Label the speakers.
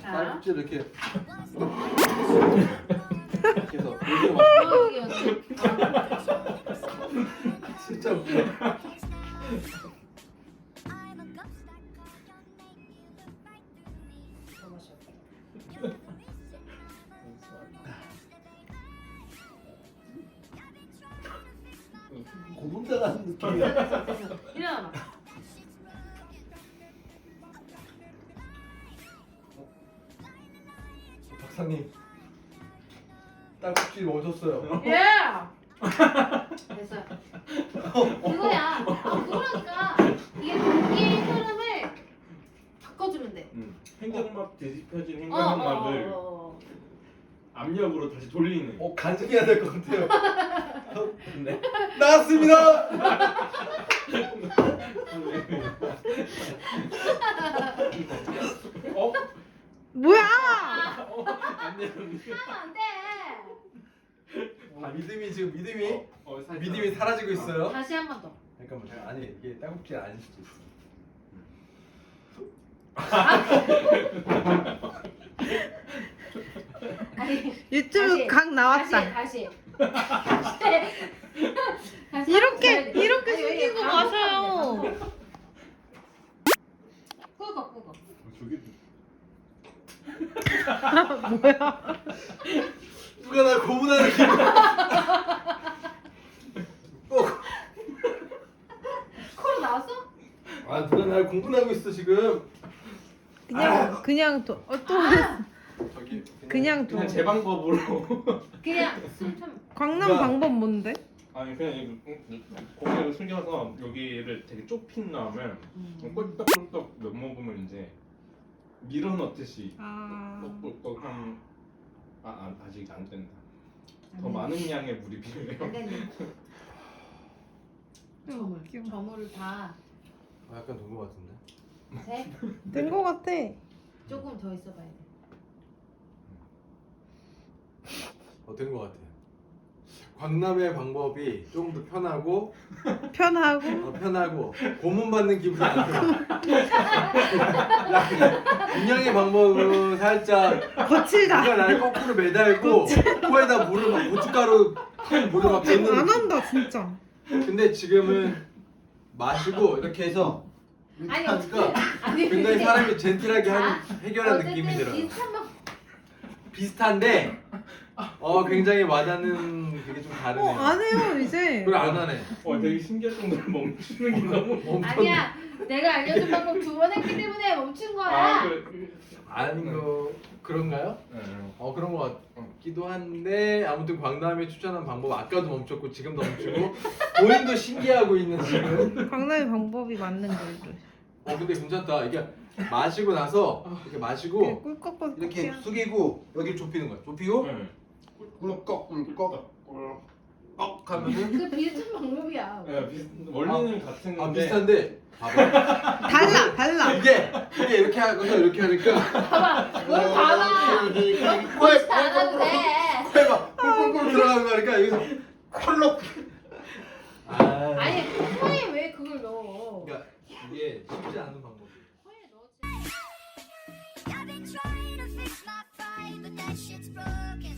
Speaker 1: 딸꾹질 이렇게 해서 진짜 웃겨. 고문당하는 느낌이야.
Speaker 2: 일어나.
Speaker 1: 박사님 딸꾹질 오셨어요.
Speaker 2: 예. 됐어요. 그거야. 그거라니까. 이게 공기의 흐름을 바꿔주면 돼.
Speaker 3: 행정막 뒤집혀진 행정막을 압력으로 다시 돌리는.
Speaker 1: 간증해야 될 것 같아요.
Speaker 3: 네.
Speaker 1: 나왔습니다.
Speaker 4: 뭐야?
Speaker 3: 안 돼, 안 돼.
Speaker 2: 하면 안 돼.
Speaker 1: 믿음이 지금
Speaker 3: 살짝.
Speaker 1: 믿음이 사라지고 있어요.
Speaker 2: 다시 한 번 더.
Speaker 1: 잠깐만 아니 이게 딸꾹질 아닐 수도 있어.
Speaker 2: 아니,
Speaker 4: 유튜브
Speaker 2: 다시,
Speaker 4: 각 나왔다.
Speaker 2: 다시.
Speaker 4: 이렇게
Speaker 2: 아니,
Speaker 4: 숙이고
Speaker 2: 왜
Speaker 4: 마셔요.
Speaker 2: 끄고.
Speaker 3: 저기
Speaker 4: 뭐야?
Speaker 1: 누가 날 고문하는 기분.
Speaker 2: 코로 나왔어?
Speaker 1: 아 누가 날 고문하고 있어 지금.
Speaker 4: 그냥 또
Speaker 1: 저기
Speaker 4: 그냥 또
Speaker 3: 그냥 제 방법으로.
Speaker 2: 그냥 숨
Speaker 4: 광남
Speaker 1: 누가-
Speaker 4: 방법 뭔데?
Speaker 3: 아니 그냥 고개를 숙여서 여기를 되게 좁힌 다음에 꿀떡꿀떡 몇 모금을 이제 밀어 넣듯이 꿀떡꿀떡 아직 안 된다. 더 많은 양의 물이 필요해요.
Speaker 2: 안 되네.
Speaker 4: 웃겨.
Speaker 2: 저물을 다
Speaker 1: 약간 된 것 같은데.
Speaker 2: 세.
Speaker 4: 된 거 같아.
Speaker 2: 조금 더 있어봐야 돼.
Speaker 1: 된 것 같아. 광남의 방법이 조금 더 편하고
Speaker 4: 편하고
Speaker 1: 고문 받는 기분이 안 들어. 인형의 방법은 살짝
Speaker 4: 거칠다.
Speaker 1: 누가 날 거꾸로 매달고 코에다 물을 막 고춧가루 탄 물을 막 붓는
Speaker 4: 안
Speaker 1: 느낌.
Speaker 4: 한다 진짜.
Speaker 1: 근데 지금은 마시고 이렇게 해서 이렇게
Speaker 2: 아니,
Speaker 1: 하니까
Speaker 2: 아니,
Speaker 1: 굉장히
Speaker 2: 근데-
Speaker 1: 사람이 젠틀하게
Speaker 2: 자,
Speaker 1: 해결한
Speaker 2: 어쨌든
Speaker 1: 느낌이 들어요.
Speaker 2: 비슷한 방
Speaker 1: 비슷한데 굉장히 와닿는 그게 좀 다르네요.
Speaker 4: 안 해요 이제.
Speaker 1: 그걸 안 하네.
Speaker 3: 되게 신기할 정도로 멈추는 게 너무.
Speaker 2: 아니야. 내가 알려준 방법 2번 했기 때문에 멈춘 거야.
Speaker 1: 아닌 거 그런가요? 그런 거 같기도 한데 아무튼 광남이 추천한 방법 아까도 멈췄고 지금도 멈추고 본인도 신기하고 있는 지금.
Speaker 4: 광남의 방법이 맞는 걸로.
Speaker 1: 근데 괜찮다. 이게 마시고 나서 이렇게 마시고
Speaker 4: 꿀꺽꿀꺽.
Speaker 1: 이렇게 숙이고 여기 좁히는 거야. 좁히고
Speaker 3: 네.
Speaker 1: 꿀꺽 하면은
Speaker 2: 그 비슷한 방법이야.
Speaker 3: 원리는 같은데.
Speaker 1: 비슷한데 봐봐.
Speaker 4: 달라.
Speaker 1: 이게 이렇게 하거나 이렇게 하니까
Speaker 2: 봐봐. 뭘 봐봐.
Speaker 1: 코에
Speaker 2: 안 하도 돼.
Speaker 1: 코에 막 꿀꿀꿀 들어가는 거니까 여기서 콜록.
Speaker 2: 아니 코에 왜 그걸 넣어?
Speaker 1: 그러니까 이게 쉽지 않은 방법이에요.
Speaker 2: 코에 넣지.
Speaker 5: I've been trying to fix my fight, but that shit's broken.